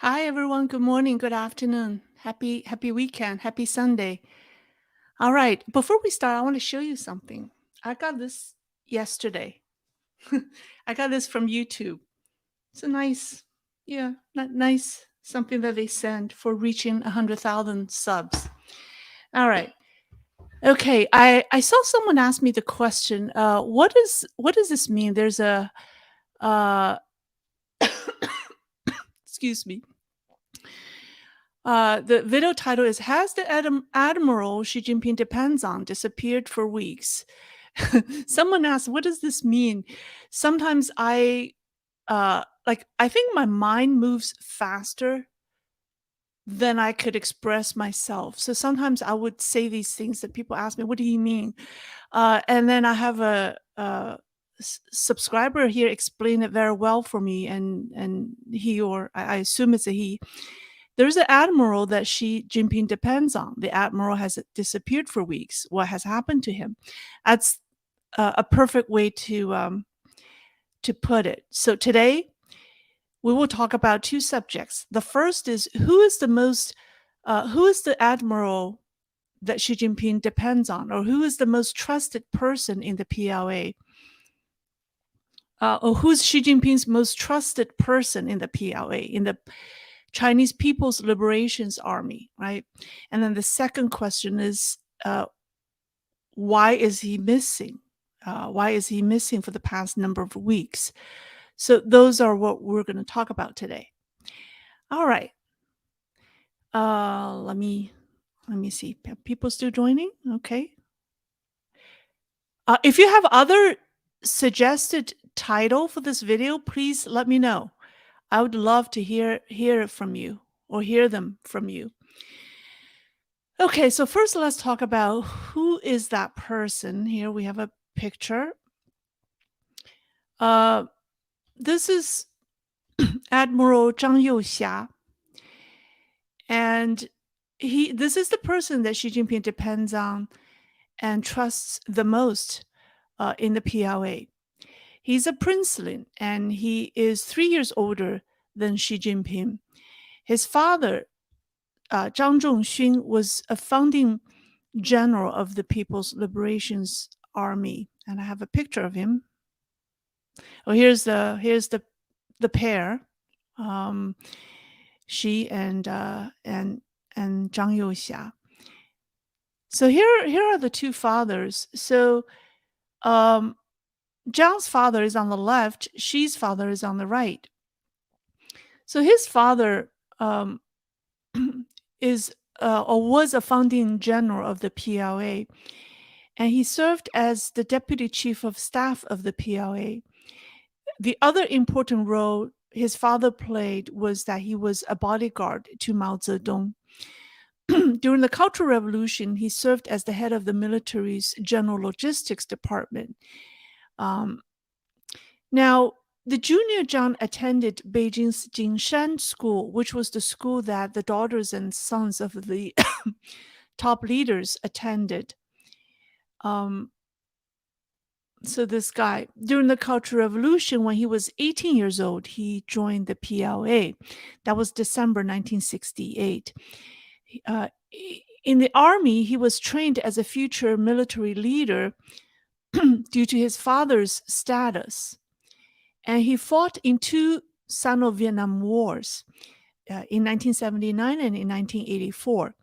Hi everyone. Good morning. Good afternoon. Happy weekend. Happy Sunday. All right. Before we start, I want to show you something. I got this yesterday. I got this from YouTube. It's a nice, yeah, nice something that they sent for reaching 100,000 subs. All right. Okay. I saw someone ask me the question. What does this mean? There's a uh, excuse me. The video title is Has the Admiral Xi Jinping Depends on Disappeared for Weeks? Someone asked, what does this mean? Sometimes I think my mind moves faster than I could express myself. So sometimes I would say these things that people ask me, what do you mean? And then I have a subscriber here explain it very well for me, and he, or I assume it's a he. There's an admiral that Xi Jinping depends on. The admiral has disappeared for weeks. What has happened to him? That's a perfect way to put it. So today we will talk about two subjects. The first is who is the admiral that Xi Jinping depends on, or who is the most trusted person in the PLA, or who's Xi Jinping's most trusted person in the PLA, in the Chinese People's Liberations Army, right? And then the second question is, why is he missing? Why is he missing for the past number of weeks? So those are what we're going to talk about today. All right. Let me see. People still joining? Okay. If you have other suggested title for this video, please let me know. I would love to hear it from you, or hear them from you. Okay, so first let's talk about who is that person. Here we have a picture. This is Admiral Zhang Youxia, and this is the person that Xi Jinping depends on and trusts the most in the PLA. He's a princeling, and he is 3 years older than Xi Jinping. His father, Zhang Zhongxun, was a founding general of the People's Liberations Army, and I have a picture of him. Oh, here's the pair, Xi and Zhang Youxia. So here are the two fathers. So Zhang's father is on the left, Xi's father is on the right. So his father is or was a founding general of the PLA, and he served as the deputy chief of staff of the PLA. The other important role his father played was that he was a bodyguard to Mao Zedong. During the Cultural Revolution, he served as the head of the military's general logistics department. Now, the junior Zhang attended Beijing's Jinshan School, which was the school that the daughters and sons of the top leaders attended. So this guy, during the Cultural Revolution, when he was 18 years old, he joined the PLA. That was December 1968. In the army, he was trained as a future military leader due to his father's status. And he fought in two Sino-Vietnam Wars in 1979 and in 1984.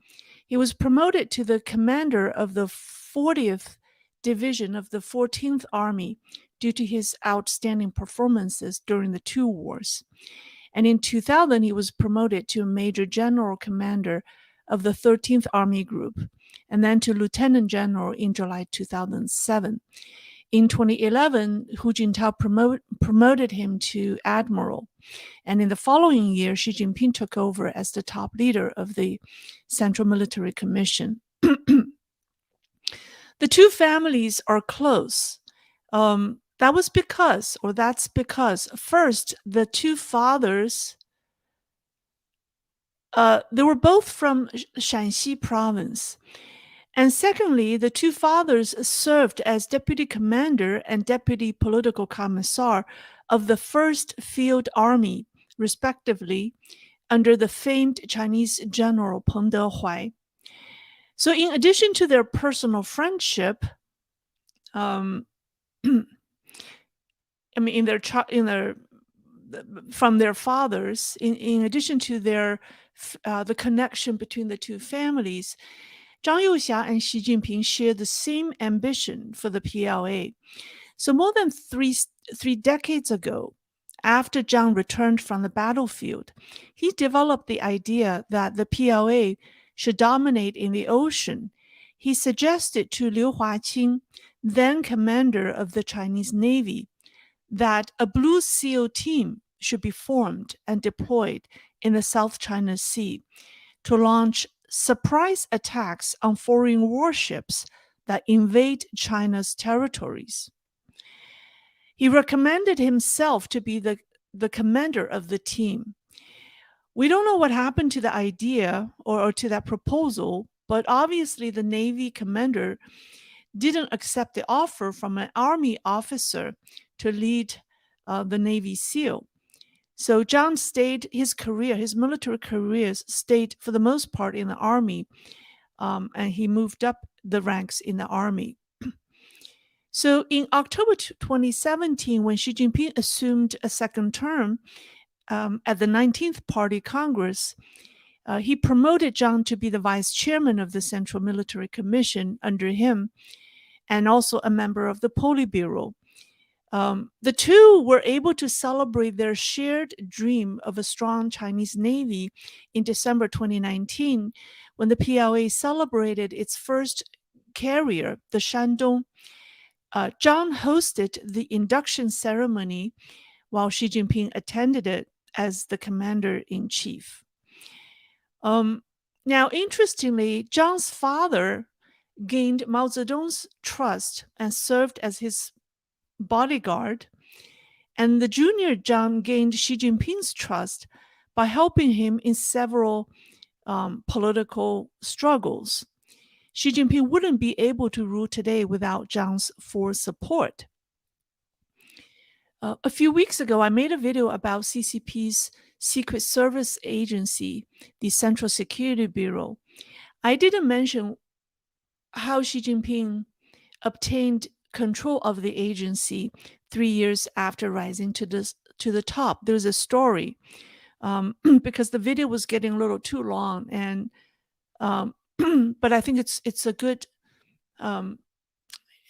He was promoted to the commander of the 40th Division of the 14th Army due to his outstanding performances during the two wars. And in 2000, he was promoted to Major General Commander of the 13th Army Group, and then to Lieutenant General in July 2007. In 2011, Hu Jintao promoted him to Admiral. And in the following year, Xi Jinping took over as the top leader of the Central Military Commission. The two families are close. That's because, first, the two fathers, they were both from Shanxi province. And secondly, the two fathers served as deputy commander and deputy political commissar of the First Field Army, respectively, under the famed Chinese general Peng Dehuai. So, in addition to their personal friendship, I mean, in their from their fathers, in addition to their the connection between the two families, Zhang Youxia and Xi Jinping share the same ambition for the PLA. So more than three decades ago, after Zhang returned from the battlefield, he developed the idea that the PLA should dominate in the ocean. He suggested to Liu Huaqing, then commander of the Chinese Navy, that a Blue SEAL team should be formed and deployed in the South China Sea to launch surprise attacks on foreign warships that invade China's territories. He recommended himself to be the commander of the team. We don't know what happened to the idea or to that proposal, but obviously the Navy commander didn't accept the offer from an Army officer to lead the Navy SEAL. So Zhang stayed his military career stayed for the most part in the Army, and he moved up the ranks in the Army. So in October 2017, when Xi Jinping assumed a second term at the 19th Party Congress, he promoted Zhang to be the vice chairman of the Central Military Commission under him, and also a member of the Politburo. The two were able to celebrate their shared dream of a strong Chinese Navy in December 2019, when the PLA celebrated its first carrier, the Shandong. Zhang hosted the induction ceremony while Xi Jinping attended it as the commander-in-chief. Now, interestingly, Zhang's father gained Mao Zedong's trust and served as his bodyguard, and the junior Zhang gained Xi Jinping's trust by helping him in several political struggles. Xi Jinping wouldn't be able to rule today without Zhang's full support. A few weeks ago, I made a video about CCP's Secret Service Agency, the Central Security Bureau. I didn't mention how Xi Jinping obtained control of the agency 3 years after rising to the top. There's a story because the video was getting a little too long, and but I think it's a good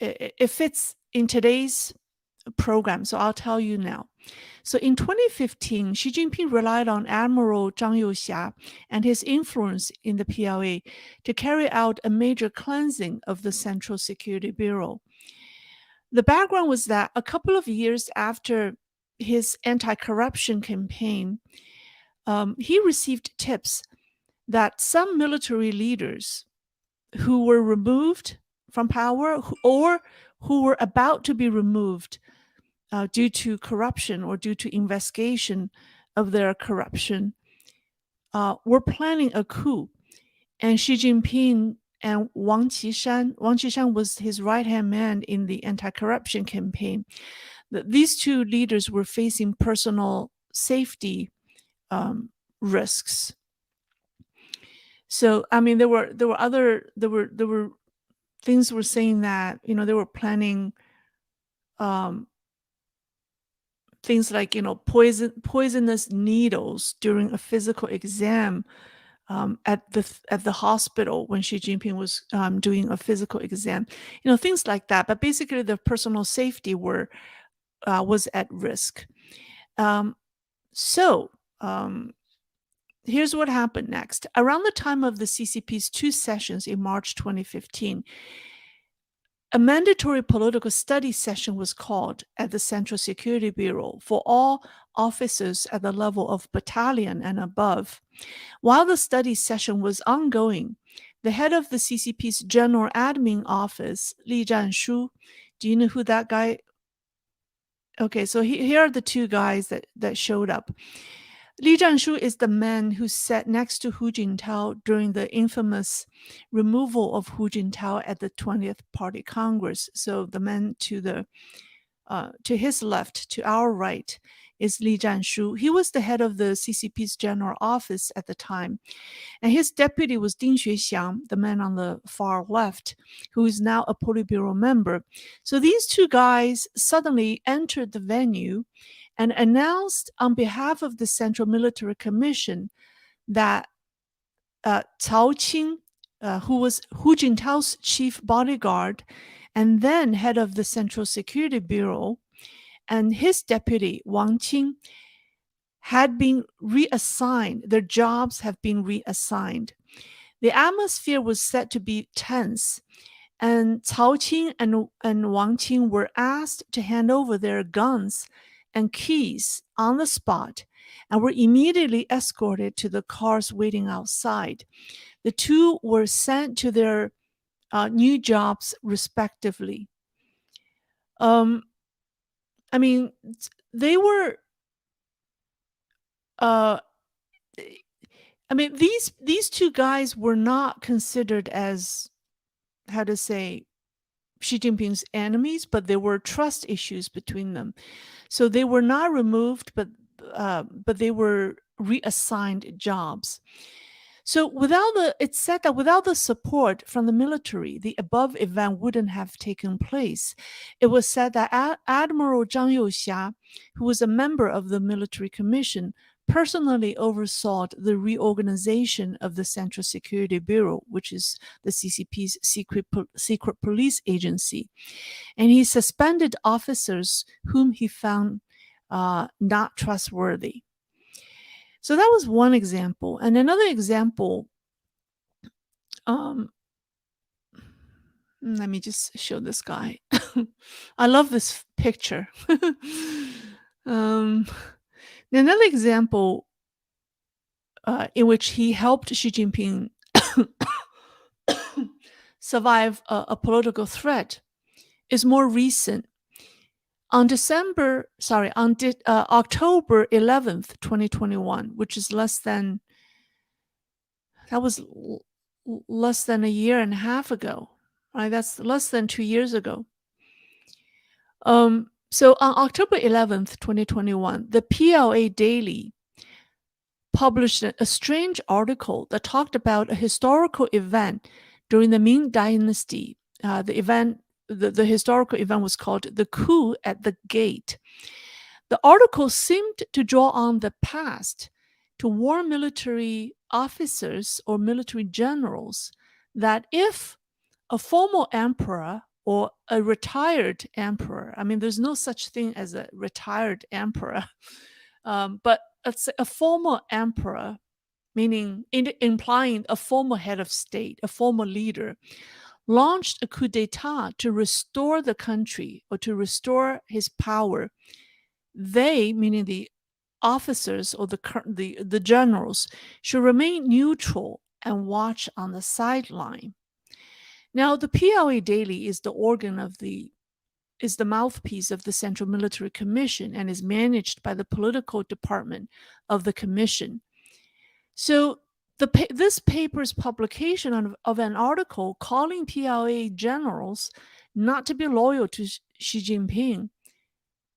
it fits in today's program, so I'll tell you now. So in 2015, Xi Jinping relied on Admiral Zhang Youxia and his influence in the PLA to carry out a major cleansing of the Central Security Bureau. The background was that a couple of years after his anti-corruption campaign, he received tips that some military leaders who were removed from power or who were about to be removed due to corruption or due to investigation of their corruption were planning a coup. And Xi Jinping and Wang Qishan was his right-hand man in the anti-corruption campaign. These two leaders were facing personal safety risks. So, I mean, there were things were saying that, they were planning things like, poisonous needles during a physical exam at the hospital when Xi Jinping was doing a physical exam, things like that. But basically, their personal safety was at risk. Here's what happened next. Around the time of the CCP's two sessions in March 2015, a mandatory political study session was called at the Central Security Bureau for all officers at the level of battalion and above. While the study session was ongoing, the head of the CCP's General Admin Office, Li Zhanshu, do you know who that guy? Okay, so here are the two guys that showed up. Li Zhanshu is the man who sat next to Hu Jintao during the infamous removal of Hu Jintao at the 20th Party Congress. So the man to his left, to our right, is Li Zhanshu. He was the head of the CCP's general office at the time. And his deputy was Ding Xuexiang, the man on the far left, who is now a Politburo member. So these two guys suddenly entered the venue and announced on behalf of the Central Military Commission that Cao Qing, who was Hu Jintao's chief bodyguard and then head of the Central Security Bureau, and his deputy, Wang Qing, had been reassigned. Their jobs have been reassigned. The atmosphere was said to be tense, and Cao Qing and Wang Qing were asked to hand over their guns and keys on the spot and were immediately escorted to the cars waiting outside. The two were sent to their new jobs respectively. I mean, they were these two guys were not considered as, how to say, Xi Jinping's enemies, but there were trust issues between them. So they were not removed, but they were reassigned jobs. So it's said that without the support from the military, the above event wouldn't have taken place. It was said that Admiral Zhang Youxia, who was a member of the military commission, personally oversaw the reorganization of the Central Security Bureau, which is the CCP's secret police agency. And he suspended officers whom he found not trustworthy. So that was one example. And another example, let me just show this guy. I love this picture. Another example in which he helped Xi Jinping survive a political threat is more recent. On October 11th, 2021, which is less than a year and a half ago, right? That's less than 2 years ago. So on October 11th, 2021, the PLA Daily published a strange article that talked about a historical event during the Ming Dynasty. The historical event was called the coup at the gate. The article seemed to draw on the past to warn military officers or military generals that if a former emperor or a retired emperor, I mean, there's no such thing as a retired emperor, but a former emperor, meaning implying a former head of state, a former leader, launched a coup d'etat to restore the country or to restore his power, they, meaning the officers or the generals, should remain neutral and watch on the sideline. Now, the PLA Daily is the mouthpiece of the Central Military Commission and is managed by the political department of the commission. So this paper's publication of an article calling PLA generals not to be loyal to Xi Jinping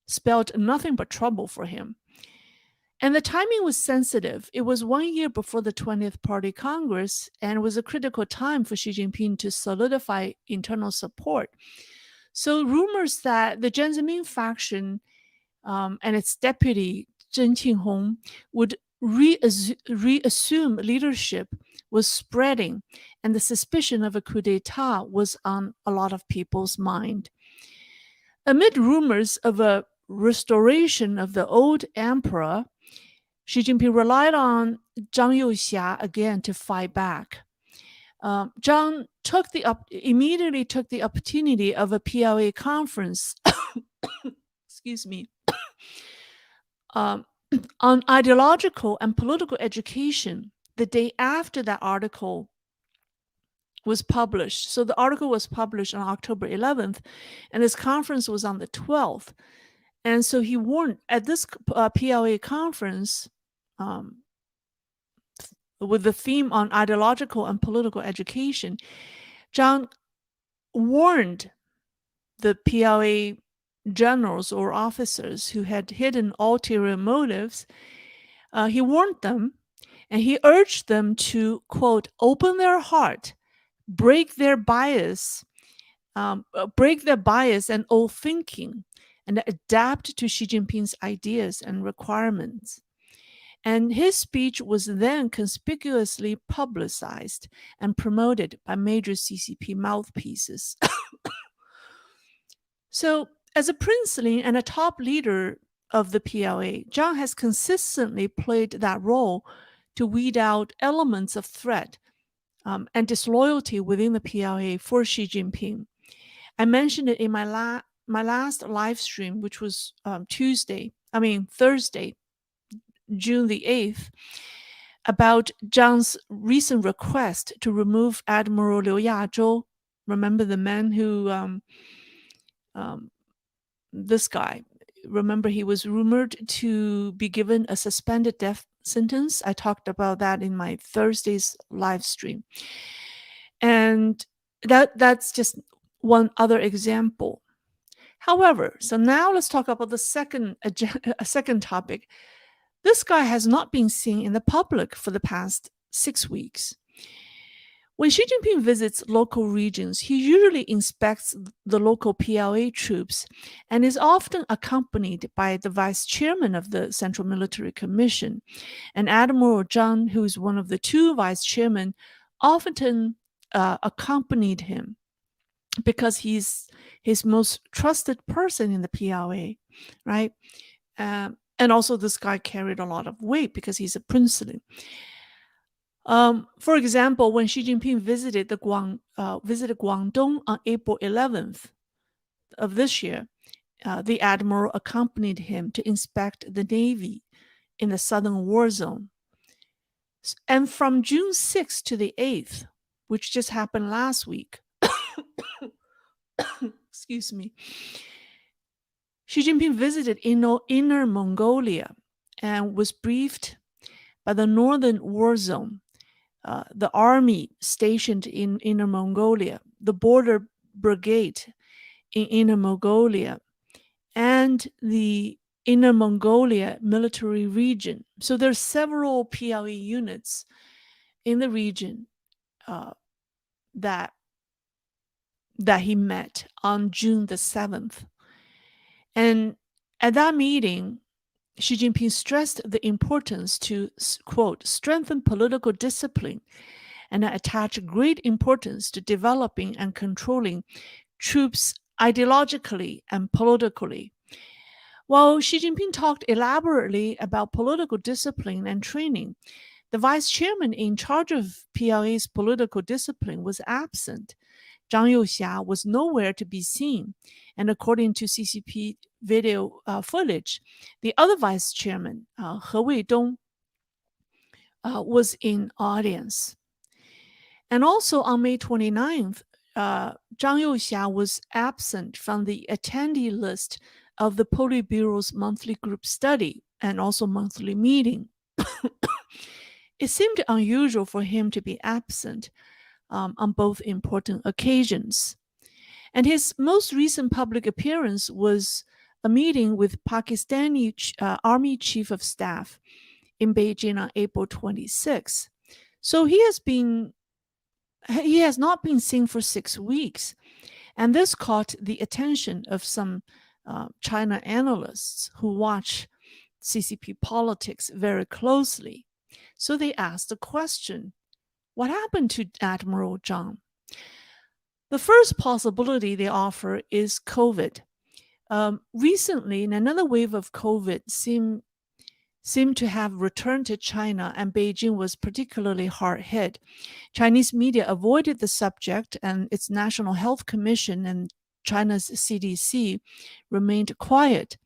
spelled nothing but trouble for him. And the timing was sensitive. It was 1 year before the 20th Party Congress, and it was a critical time for Xi Jinping to solidify internal support. So rumors that the Jiang Zemin faction and its deputy, Zheng Qinghong, would reassume leadership was spreading, and the suspicion of a coup d'etat was on a lot of people's mind. Amid rumors of a restoration of the old emperor, Xi Jinping relied on Zhang Youxia again to fight back. Zhang immediately took the opportunity of a PLA conference, excuse me, on ideological and political education the day after that article was published. So the article was published on October 11th, and this conference was on the 12th. And so he warned at this PLA conference, with the theme on ideological and political education, Zhang warned the PLA generals or officers who had hidden ulterior motives, he warned them and he urged them to, quote, open their heart, break their bias, and old thinking, and adapt to Xi Jinping's ideas and requirements. And his speech was then conspicuously publicized and promoted by major CCP mouthpieces. So, as a princeling and a top leader of the PLA, Zhang has consistently played that role to weed out elements of threat and disloyalty within the PLA for Xi Jinping. I mentioned it in my last live stream, which was Thursday, June the 8th, about Zhang's recent request to remove Admiral Liu Yazhou. Remember the man who, this guy, remember he was rumored to be given a suspended death sentence. I talked about that in my Thursday's live stream. And that's just one other example. However, so now let's talk about the second topic. This guy has not been seen in the public for the past 6 weeks. When Xi Jinping visits local regions, he usually inspects the local PLA troops and is often accompanied by the vice chairman of the Central Military Commission. And Admiral Zhang, who is one of the two vice chairmen, often accompanied him because he's his most trusted person in the PLA, right? And also this guy carried a lot of weight because he's a princeling. For example, when Xi Jinping visited Guangdong on April 11th of this year, the admiral accompanied him to inspect the Navy in the southern war zone. And from June 6th to the 8th, which just happened last week, excuse me, Xi Jinping visited Inner Mongolia and was briefed by the Northern War Zone, the army stationed in Inner Mongolia, the border brigade in Inner Mongolia, and the Inner Mongolia military region. So there's several PLA units in the region that he met on June the 7th. And at that meeting, Xi Jinping stressed the importance to, quote, strengthen political discipline and attach great importance to developing and controlling troops ideologically and politically. While Xi Jinping talked elaborately about political discipline and training, the vice chairman in charge of PLA's political discipline was absent. Zhang Youxia was nowhere to be seen, and according to CCP video footage, the other vice chairman, He Weidong, was in audience. And also on May 29th, Zhang Youxia was absent from the attendee list of the Politburo's monthly group study and also monthly meeting. It seemed unusual for him to be absent on both important occasions. And his most recent public appearance was a meeting with Pakistani Army Chief of Staff in Beijing on April 26. So he has not been seen for 6 weeks. And this caught the attention of some China analysts who watch CCP politics very closely. So they asked the question, what happened to Admiral Zhang? The first possibility they offer is COVID. Recently, another wave of COVID seemed to have returned to China, and Beijing was particularly hard hit. Chinese media avoided the subject, and its National Health Commission and China's CDC remained quiet.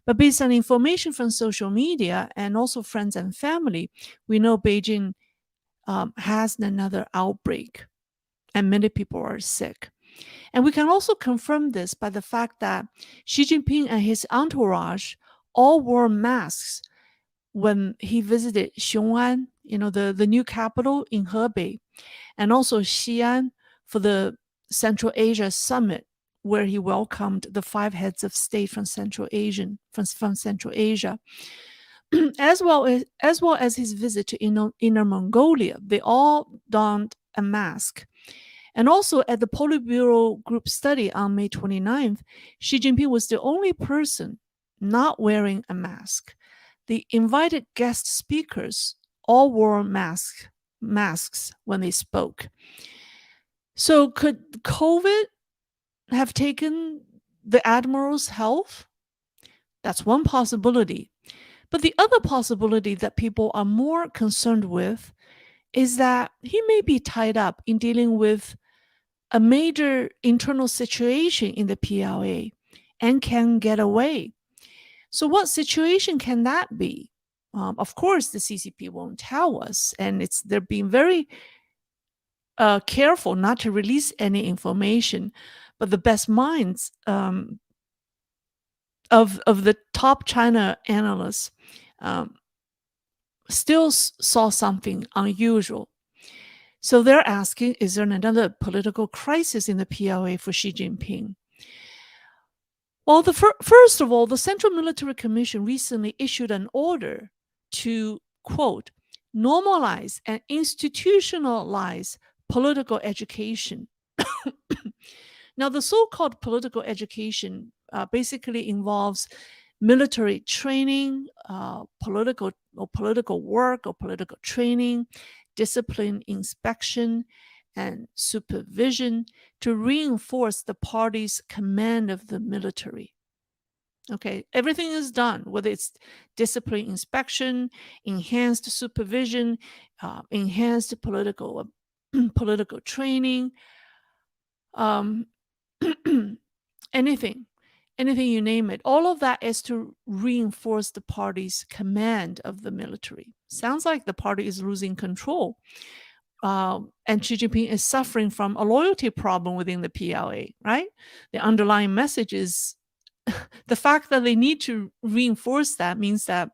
But based on information from social media and also friends and family, we know Beijing has another outbreak, and many people are sick. And we can also confirm this by the fact that Xi Jinping and his entourage all wore masks when he visited Xiong'an, the new capital in Hebei, and also Xi'an for the Central Asia Summit where he welcomed the 5 heads of state from Central Asia, as well as his visit to Inner Mongolia. They all donned a mask. And also at the Politburo group study on May 29th, Xi Jinping was the only person not wearing a mask. The invited guest speakers all wore masks when they spoke. So could COVID have taken the admiral's health? That's one possibility. But the other possibility that people are more concerned with is that he may be tied up in dealing with a major internal situation in the PLA and can get away. So what situation can that be? Of course, the CCP won't tell us, and they're being very careful not to release any information. But the best minds of the top China analysts still saw something unusual. So they're asking, is there another political crisis in the PLA for Xi Jinping? Well, first of all, the Central Military Commission recently issued an order to, quote, normalize and institutionalize political education. Now, the so-called political education basically involves military training, political work or political training, discipline inspection, and supervision to reinforce the party's command of the military. Okay, everything is done, whether it's discipline inspection, enhanced supervision, enhanced political training, anything you name it. All of that is to reinforce the party's command of the military. Sounds like the party is losing control. And Xi Jinping is suffering from a loyalty problem within the PLA, right? The underlying message is the fact that they need to reinforce that means that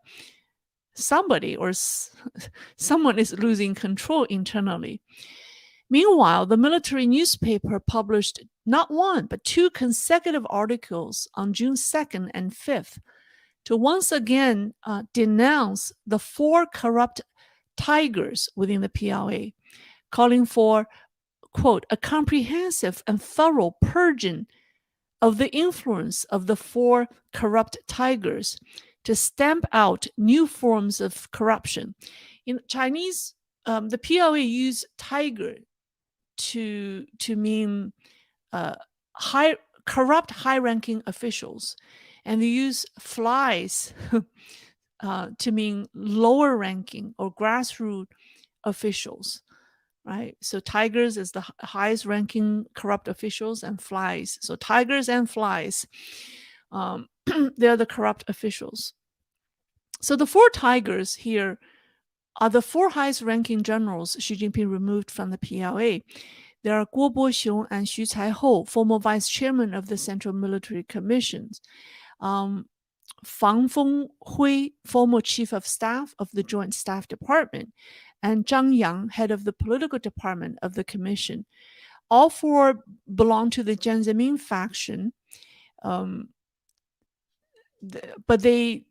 somebody or someone is losing control internally. Meanwhile, the military newspaper published not one, but 2 consecutive articles on June 2nd and 5th to once again denounce the 4 corrupt tigers within the PLA, calling for, quote, a comprehensive and thorough purging of the influence of the 4 corrupt tigers to stamp out new forms of corruption. In Chinese, the PLA use tiger to mean corrupt high-ranking officials, and they use flies to mean lower-ranking or grassroots officials, right? So tigers is the highest-ranking corrupt officials, and flies. So tigers and flies, they're the corrupt officials. So the 4 tigers here are the 4 highest-ranking generals Xi Jinping removed from the PLA. There are Guo Boxiong and Xu Caihou, former vice chairman of the Central Military Commissions. Fang Fenghui, former chief of staff of the Joint Staff Department, and Zhang Yang, head of the political department of the commission. All 4 belong to the Jiang Zemin faction, but they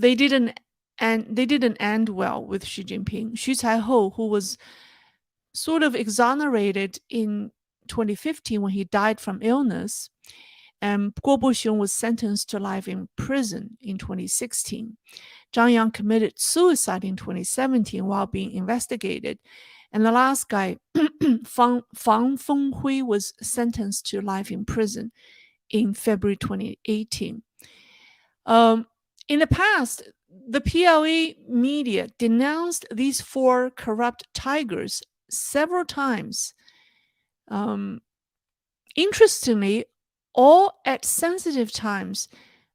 didn't end well with Xi Jinping. Xu Caihou, who was sort of exonerated in 2015 when he died from illness, and Guo Boxiong was sentenced to life in prison in 2016. Zhang Yang committed suicide in 2017 while being investigated. And the last guy, Fang Fenghui, was sentenced to life in prison in February 2018. In the past, the PLA media denounced these 4 corrupt tigers several times. Interestingly, all at sensitive times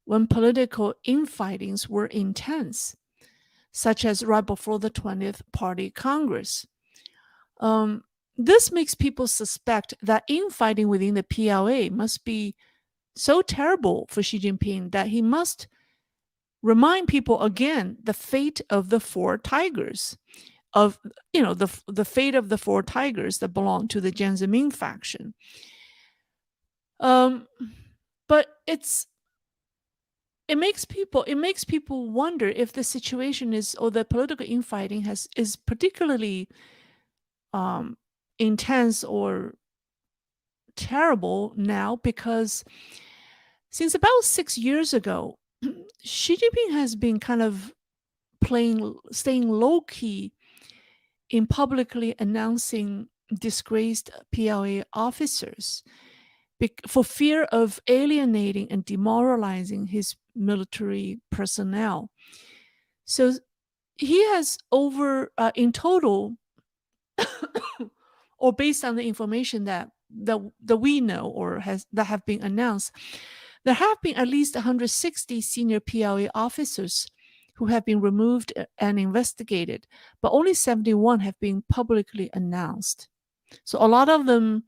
when political infightings were intense, such as right before the 20th Party Congress. This makes people suspect that infighting within the PLA must be so terrible for Xi Jinping that he must remind people again the fate of the 4 tigers, of the fate of the 4 tigers that belong to the Jiang Zemin faction. Um, but it makes people wonder if the situation is or the political infighting is particularly um, intense or terrible now because since about 6 years ago, Xi Jinping has been kind of staying low key in publicly announcing disgraced PLA officers for fear of alienating and demoralizing his military personnel. So he has in total, or based on the information that we know or that have been announced, there have been at least 160 senior PLA officers who have been removed and investigated, but only 71 have been publicly announced. So a lot of them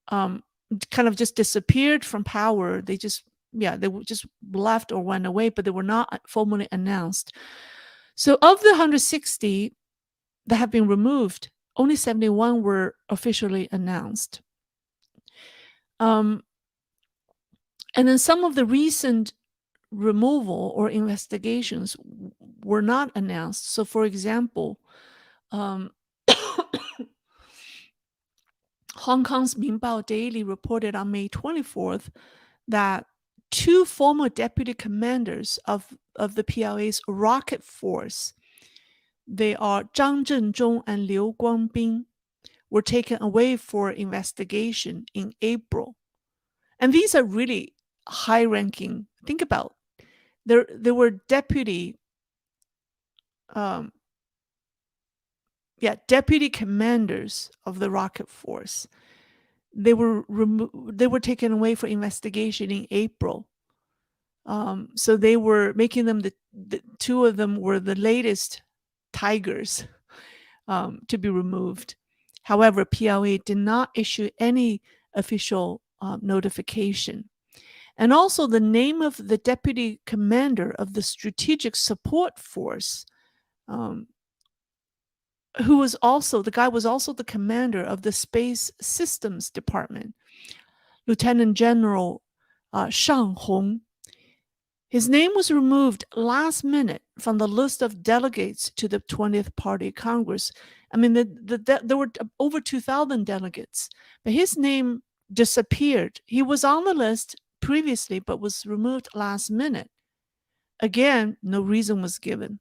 um, kind of just disappeared from power. They just left or went away, but they were not formally announced. So of the 160 that have been removed, only 71 were officially announced. And then some of the recent removal or investigations were not announced. So, for example, um, Hong Kong's Minbao Daily reported on May 24th that two former deputy commanders of the PLA's rocket force, they are Zhang Zhenzhong and Liu Guangbing, were taken away for investigation in April. And these are really high ranking. Think about there were um, deputy commanders of the rocket force. They were taken away for investigation in April. So they were making them the two of them were the latest tigers to be removed. However, PLA did not issue any official notification. And also the name of the deputy commander of the Strategic Support Force, who was also, the guy was also the commander of the Space Systems Department, Lieutenant General Shang Hong. His name was removed last minute from the list of delegates to the 20th Party Congress. I mean, there were over 2,000 delegates, but his name disappeared. He was on the list previously, but was removed last minute. Again, no reason was given.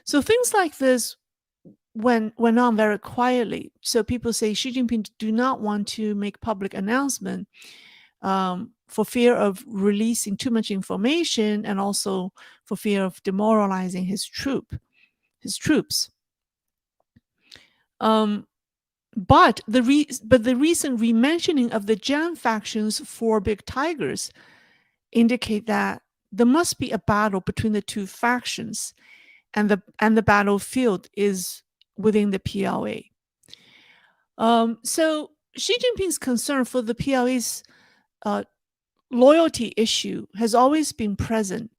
So things like this went on very quietly. So people say Xi Jinping do not want to make public announcement for fear of releasing too much information and also for fear of demoralizing his troops. But the recent rementioning of the Jiang faction's four big tigers indicate that there must be a battle between the two factions, and the battlefield is within the PLA. So Xi Jinping's concern for the PLA's loyalty issue has always been present.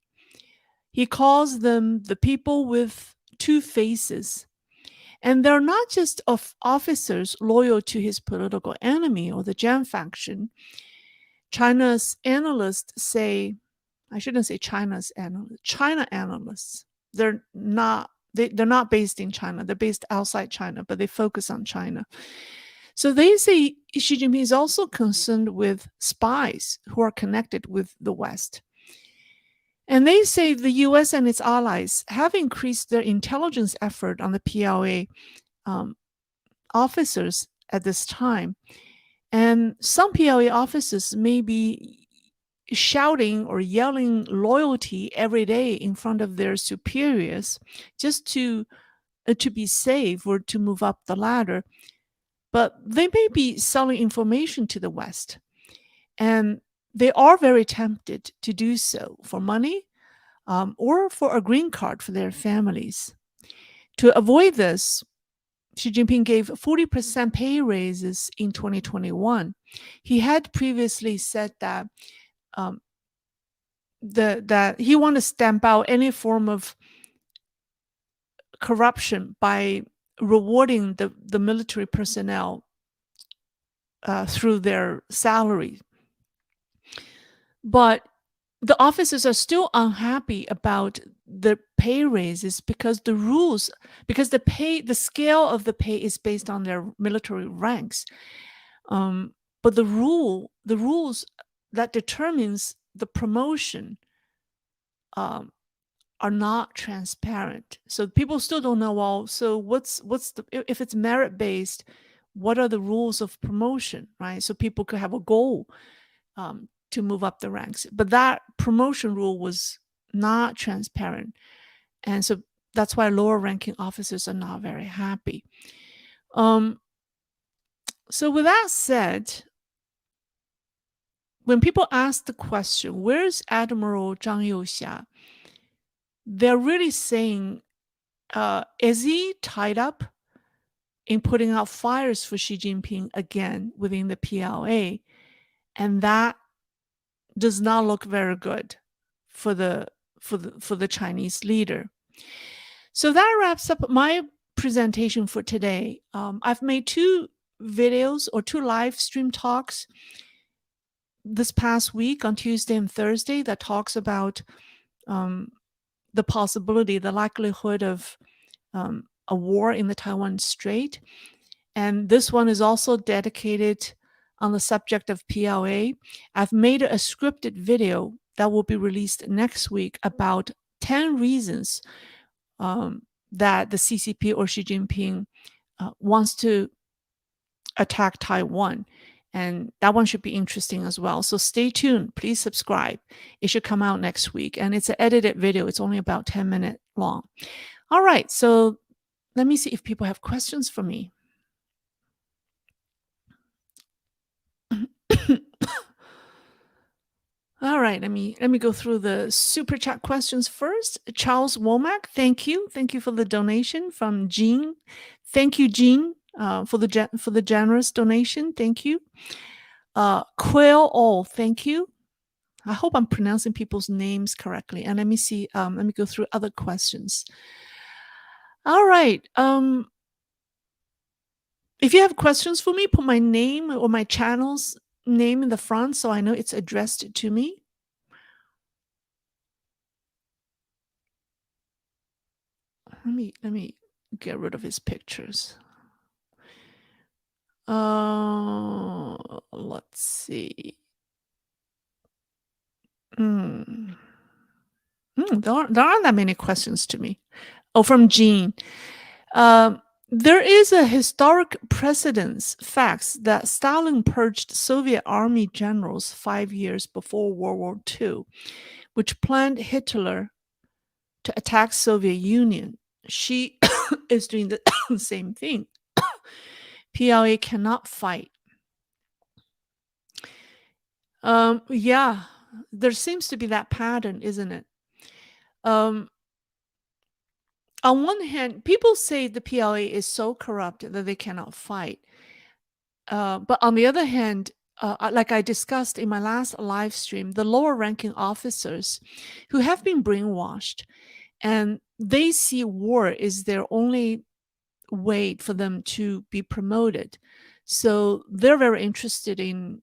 He calls them the people with two faces. And they're not just officers loyal to his political enemy or the Jiang faction. China's analysts say, I shouldn't say China's analysts, China analysts. They're not based in China. They're based outside China, but they focus on China. So they say Xi Jinping is also concerned with spies who are connected with the West. And they say the US and its allies have increased their intelligence effort on the PLA officers at this time. And some PLA officers may be shouting or yelling loyalty every day in front of their superiors just to be safe or to move up the ladder. But they may be selling information to the West. And they are very tempted to do so for money or for a green card for their families. To avoid this, Xi Jinping gave 40% pay raises in 2021. He had previously said that that he wanted to stamp out any form of corruption by rewarding the military personnel through their salary. But the officers are still unhappy about the pay raises because the scale of the pay is based on their military ranks. But the rules that determines the promotion um, are not transparent. So people still don't know, well, so what's the if it's merit based, what are the rules of promotion, right? So people could have a goal to move up the ranks. But that promotion rule was not transparent. And so that's why lower ranking officers are not very happy. Um, so with that said, when people ask the question, where's Admiral Zhang Youxia? They're really saying, is he tied up in putting out fires for Xi Jinping again within the PLA? And that does not look very good for the Chinese leader. So that wraps up my presentation for today. I've made two videos or two live stream talks this past week on Tuesday and Thursday that talks about the possibility, the likelihood of a war in the Taiwan Strait. And this one is also dedicated on the subject of PLA. I've made a scripted video that will be released next week about 10 reasons that the CCP or Xi Jinping wants to attack Taiwan. And that one should be interesting as well. So stay tuned. Please subscribe. It should come out next week. And it's an edited video. It's only about 10 minutes long. All right. So let me see if people have questions for me. All right, let me go through the super chat questions first. Charles Womack, thank you for the donation from Jean. Thank you, Jean, for the generous donation. Thank you. Quail All, thank you. I hope I'm pronouncing people's names correctly. And let me see. Let me go through other questions. All right. If you have questions for me, put my name or my channel's name in the front so I know it's addressed to me. Let me get rid of his pictures. Let's see. There aren't that many questions to me. Oh, from Jean. There is a historic precedence facts that Stalin purged Soviet army generals 5 years before World War II, which planned Hitler to attack Soviet Union. She is doing the same thing. PLA cannot fight. Yeah, there seems to be that pattern, isn't it? On one hand, people say the PLA is so corrupt that they cannot fight. But on the other hand, like I discussed in my last live stream, the lower ranking officers who have been brainwashed and they see war is their only way for them to be promoted. So they're very interested in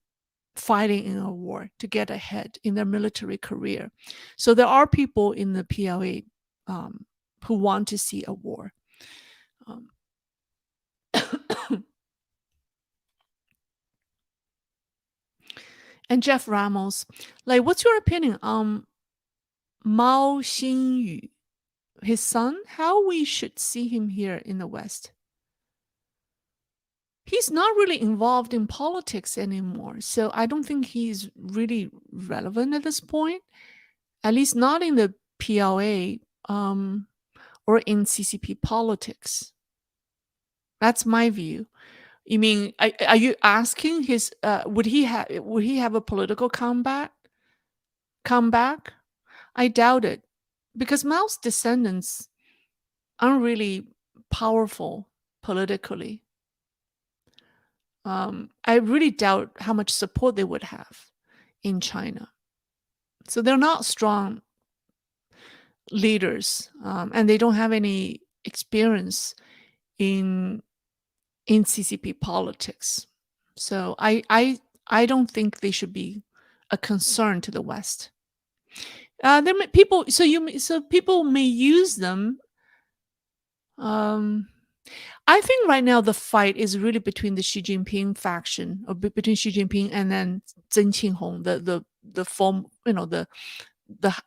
fighting in a war to get ahead in their military career. So there are people in the PLA who want to see a war. And Jeff Ramos, like, what's your opinion on Mao Xinyu, his son? How we should see him here in the West? He's not really involved in politics anymore, so I don't think he's really relevant at this point. At least not in the PLA or in CCP politics. That's my view. You mean, are you asking his? Would he have a political comeback? I doubt it, because Mao's descendants aren't really powerful politically. I really doubt how much support they would have in China. So they're not strong leaders, and they don't have any experience in CCP politics. So I don't think they should be a concern to the West. There may, people so people may use them. Um, I think right now the fight is really between the Xi Jinping faction, or between Xi Jinping and then Zheng Qinghong, the form, the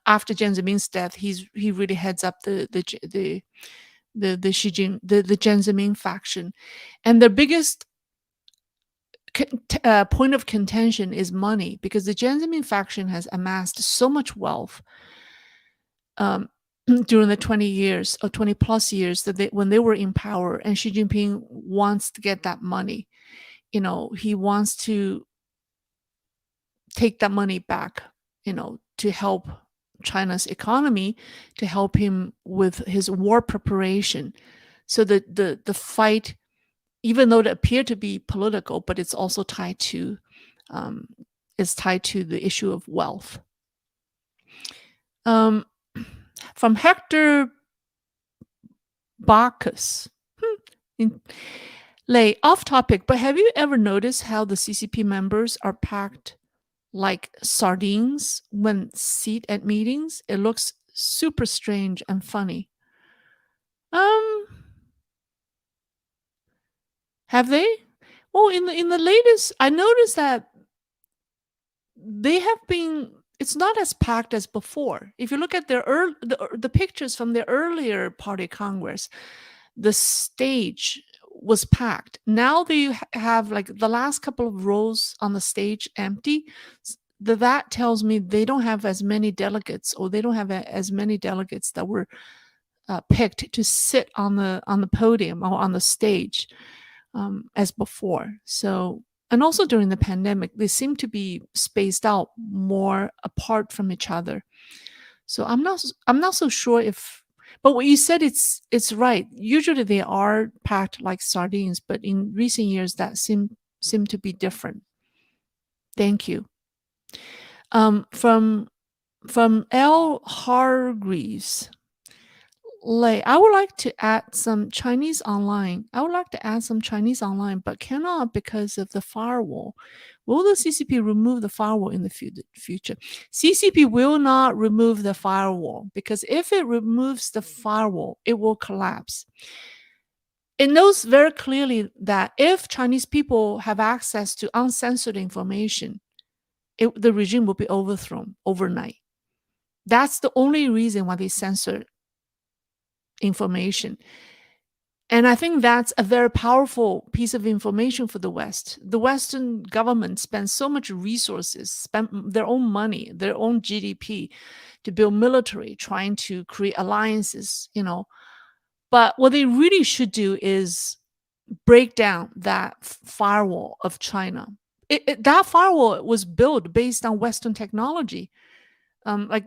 after Jiang Zemin's death, he really heads up the Jiang Zemin faction, and the biggest point of contention is money, because the Jiang Zemin faction has amassed so much wealth um, during the 20 years or 20 plus years that when they were in power, and Xi Jinping wants to get that money. He wants to take that money back, to help China's economy, to help him with his war preparation. So the fight, even though it appeared to be political, but it's also tied to the issue of wealth. From Hector Bacchus. Lay off topic, but have you ever noticed how the CCP members are packed like sardines when seat at meetings? It looks super strange and funny. Have they? Well, in the latest, I noticed that they have been. It's not as packed as before. If you look at the pictures from the earlier party congress, the stage was packed. Now they have like the last couple of rows on the stage empty. That tells me they don't have as many delegates, or they don't have as many delegates that were picked to sit on the podium or on the stage as before. So, and also during the pandemic, they seem to be spaced out more apart from each other. So I'm not so sure if. But what you said, it's right. Usually they are packed like sardines, but in recent years that seem to be different. Thank you. From L. Hargreaves. I would like to add some Chinese online. But cannot because of the firewall. Will the CCP remove the firewall in the future? CCP will not remove the firewall, because if it removes the firewall, it will collapse. It knows very clearly that if Chinese people have access to uncensored information, the regime will be overthrown overnight. That's the only reason why they censor information. And I think that's a very powerful piece of information for the West. The Western government spends so much resources, spend their own money, their own GDP to build military, trying to create alliances, But what they really should do is break down that firewall of China. That firewall was built based on Western technology. Like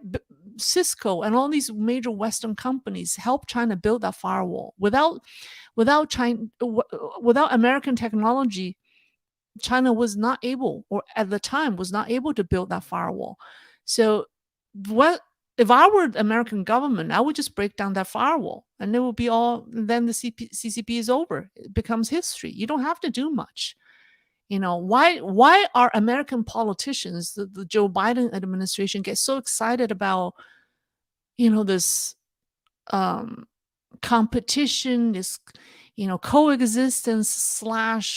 Cisco and all these major Western companies help China build that firewall. Without American technology, China was not able, or at the time was not able to build that firewall. So, if I were the American government, I would just break down that firewall, and it will be all. Then the CCP is over. It becomes history. You don't have to do much. Why are American politicians, the Joe Biden administration, get so excited about this competition, this coexistence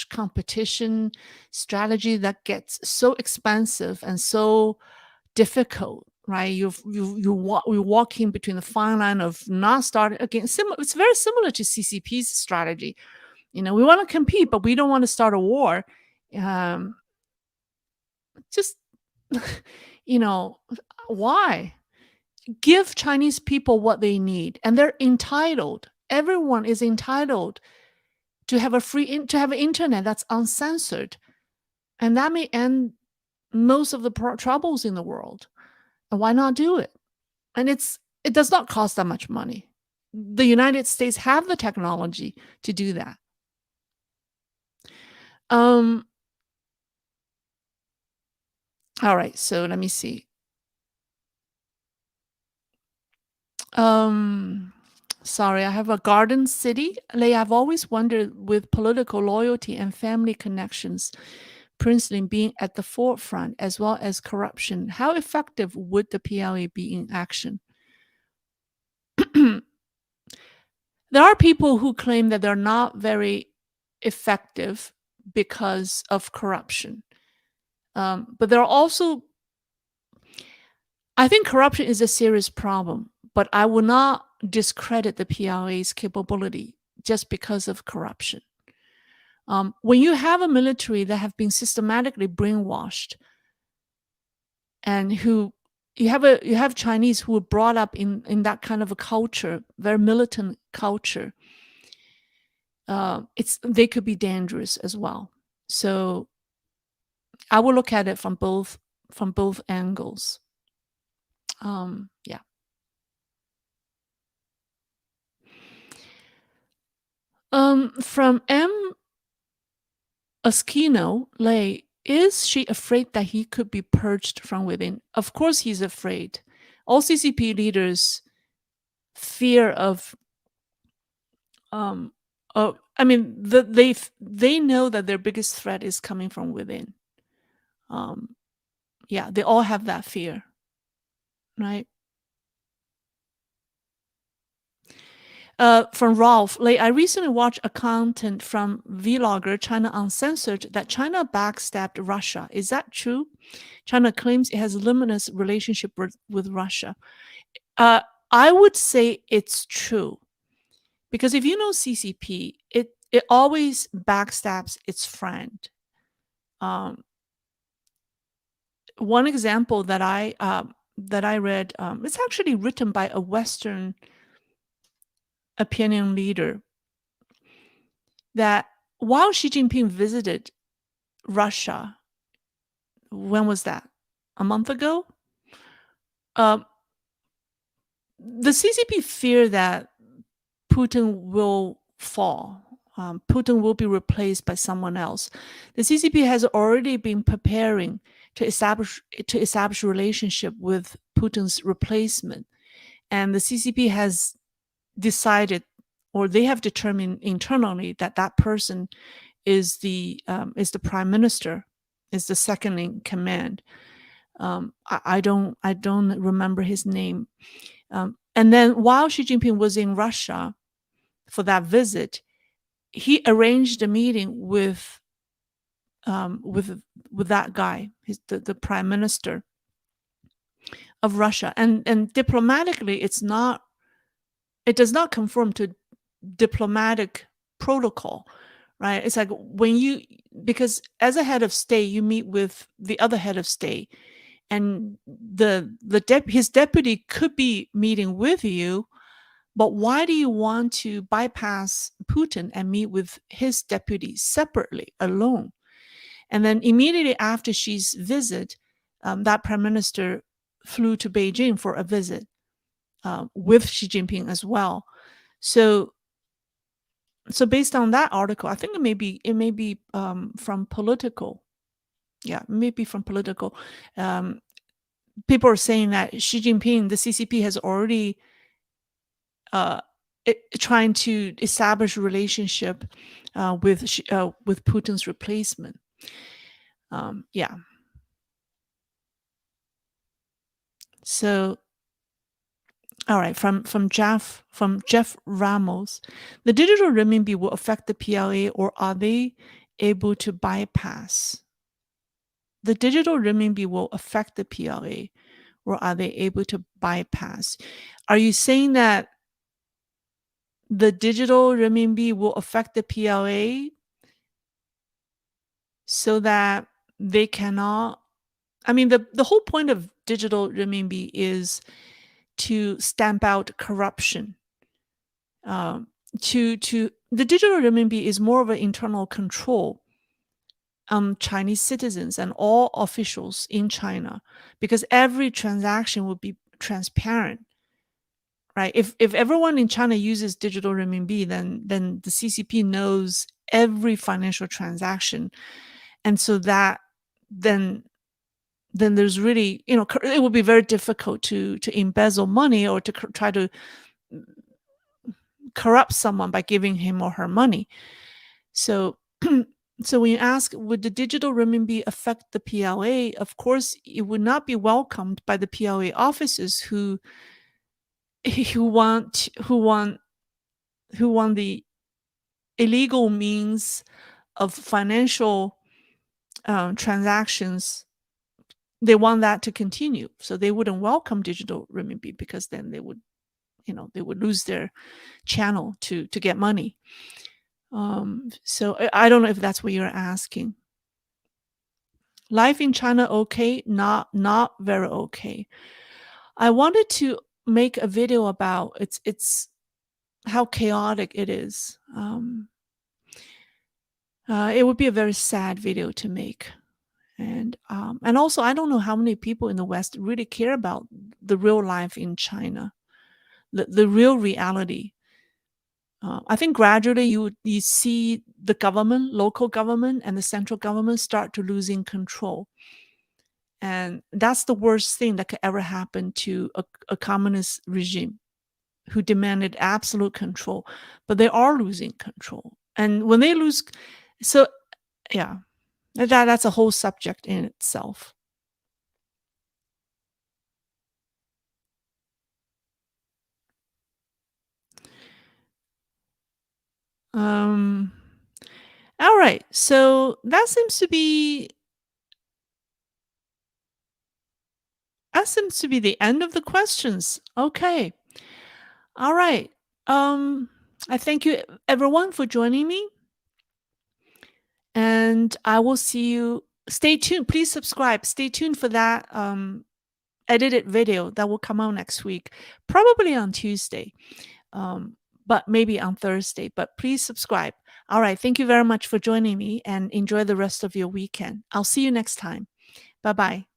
/ competition strategy that gets so expensive and so difficult, right? We're walking between the fine line of not starting again. It's very similar to CCP's strategy. We want to compete, but we don't want to start a war. Just why? Give Chinese people what they need, and they're entitled. Everyone is entitled to have to have an internet that's uncensored, and that may end most of the troubles in the world. And why not do it? And it does not cost that much money. The United States have the technology to do that. All right, so let me see. Sorry, I have a Garden City. I've always wondered, with political loyalty and family connections, princeling being at the forefront, as well as corruption, how effective would the PLA be in action? There are people who claim that they're not very effective because of corruption. But there are also, I think corruption is a serious problem, but I will not discredit the PLA's capability just because of corruption. When you have a military that have been systematically brainwashed, and who you have Chinese who were brought up in that kind of a culture, very militant culture, they could be dangerous as well. So I will look at it from both angles. Yeah. From M. Askino Lei, is she afraid that he could be purged from within? Of course he's afraid. All CCP leaders fear of I mean, they know that their biggest threat is coming from within. Yeah, they all have that fear, right? From Ralph, like, I recently watched a content from vlogger China Uncensored that China backstabbed Russia. Is that true? China claims it has limitless relationship with Russia. I would say it's true, because if you know CCP, it always backstabs its friend. One example that I read, it's actually written by a Western opinion leader, that while Xi Jinping visited Russia, when was that? A month ago? The CCP fear that Putin will fall. Putin will be replaced by someone else. The CCP has already been preparing to establish relationship with Putin's replacement, and the CCP has decided, or they have determined internally, that that person is the prime minister, is the second in command. I don't remember his name. And then while Xi Jinping was in Russia for that visit, he arranged a meeting with that guy, the prime minister of Russia, and diplomatically, it does not conform to diplomatic protocol, right? It's like because as a head of state, you meet with the other head of state, and his deputy could be meeting with you, but why do you want to bypass Putin and meet with his deputy separately, alone? And then immediately after Xi's visit, that prime minister flew to Beijing for a visit with Xi Jinping as well. So based on that article, I think it may be from political. Yeah, maybe from political. People are saying that Xi Jinping, the CCP, has already trying to establish a relationship with Putin's replacement. Yeah. So, all right, from Jeff Ramos, the digital renminbi will affect the PLA, or are they able to bypass? The digital renminbi will affect the PLA, or are they able to bypass? Are you saying that the digital renminbi will affect the PLA so that they cannot? I mean, the whole point of digital renminbi is to stamp out corruption. The digital renminbi is more of an internal control on Chinese citizens and all officials in China, because every transaction will be transparent, right? If everyone in China uses digital renminbi, then the CCP knows every financial transaction, and so that then there's really, it will be very difficult to embezzle money, or to try to corrupt someone by giving him or her money. So So when you ask, would the digital renminbi affect the PLA? Of course, it would not be welcomed by the PLA officers who want the illegal means of financial transactions. They want that to continue, so they wouldn't welcome digital renminbi because then they would, they would lose their channel to get money. So I don't know if that's what you're asking. Life in China okay? Not very okay. I wanted to make a video about it's how chaotic it is. It would be a very sad video to make. And also, I don't know how many people in the West really care about the real life in China, the real reality. I think gradually you see the government, local government, and the central government start to losing control, and that's the worst thing that could ever happen to a communist regime who demanded absolute control. But they are losing control, and when they lose, so yeah, that's a whole subject in itself. Um, all right. So that seems to be the end of the questions. Okay. All right. I thank you everyone for joining me, and I will see you. Stay tuned. Please subscribe. Stay tuned for that edited video that will come out next week, probably on Tuesday, um, but maybe on Thursday. But please subscribe. All right. Thank you very much for joining me, and enjoy the rest of your weekend. I'll see you next time. Bye bye.